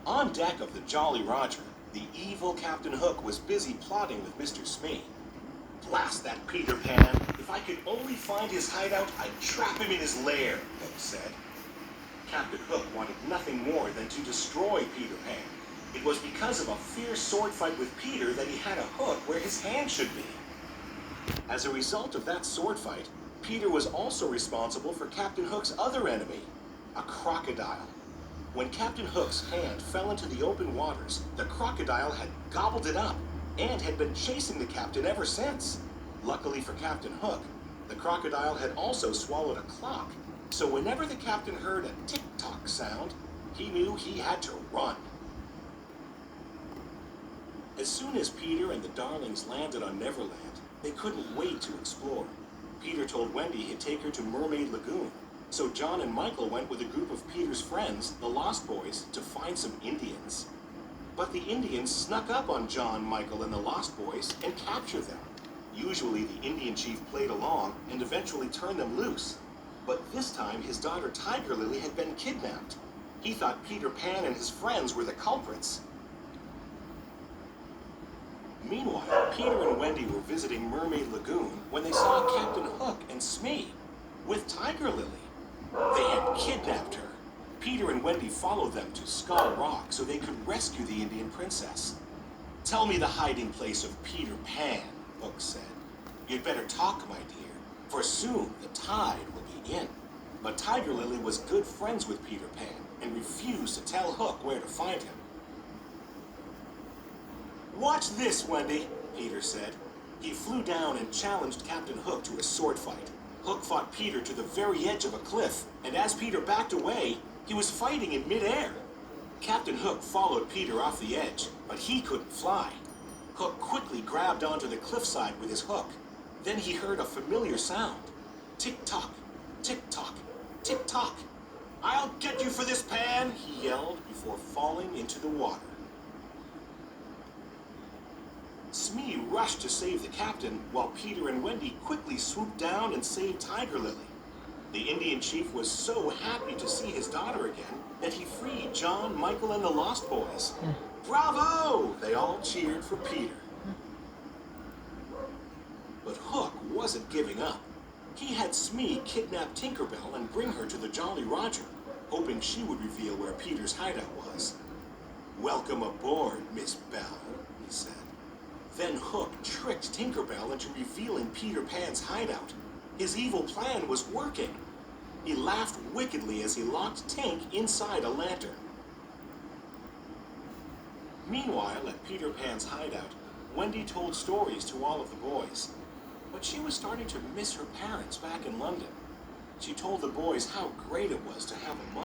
On deck of the Jolly Roger, the evil Captain Hook was busy plotting with Mr. Smee. "Blast that Peter Pan! If I could only find his hideout, I'd trap him in his lair," Hook said. Captain Hook wanted nothing more than to destroy Peter Pan. It was because of a fierce sword fight with Peter that he had a hook where his hand should be. As a result of that sword fight, Peter was also responsible for Captain Hook's other enemy, a crocodile. When Captain Hook's hand fell into the open waters, the crocodile had gobbled it up and had been chasing the captain ever since. Luckily for Captain Hook, the crocodile had also swallowed a clock, so whenever the captain heard a tick-tock sound, he knew he had to run. As soon as Peter and the Darlings landed on Neverland, they couldn't wait to explore. Peter told Wendy he'd take her to Mermaid Lagoon, so John and Michael went with a group of Peter's friends, the Lost Boys, to find some Indians. But the Indians snuck up on John, Michael, and the Lost Boys and captured them. Usually the Indian chief played along and eventually turned them loose. But this time his daughter Tiger Lily had been kidnapped. He thought Peter Pan and his friends were the culprits. Meanwhile, Peter and Wendy were visiting Mermaid Lagoon when they saw Captain Hook and Smee with Tiger Lily. They had kidnapped her. Peter and Wendy followed them to Skull Rock so they could rescue the Indian princess. "Tell me the hiding place of Peter Pan," Hook said. "You'd better talk, my dear, for soon the tide will be in." But Tiger Lily was good friends with Peter Pan and refused to tell Hook where to find him. "Watch this, Wendy," Peter said. He flew down and challenged Captain Hook to a sword fight. Hook fought Peter to the very edge of a cliff, and as Peter backed away, he was fighting in midair. Captain Hook followed Peter off the edge, but he couldn't fly. Hook quickly grabbed onto the cliffside with his hook. Then he heard a familiar sound. Tick-tock, tick-tock, tick-tock. "I'll get you for this, Pan," he yelled before falling into the water. Smee rushed to save the captain, while Peter and Wendy quickly swooped down and saved Tiger Lily. The Indian chief was so happy to see his daughter again that he freed John, Michael, and the Lost Boys. "Bravo!" They all cheered for Peter. But Hook wasn't giving up. He had Smee kidnap Tinkerbell and bring her to the Jolly Roger, hoping she would reveal where Peter's hideout was. "Welcome aboard, Miss Bell," he said. Then Hook tricked Tinkerbell into revealing Peter Pan's hideout. His evil plan was working. He laughed wickedly as he locked Tink inside a lantern. Meanwhile, at Peter Pan's hideout, Wendy told stories to all of the boys. But she was starting to miss her parents back in London. She told the boys how great it was to have a mother.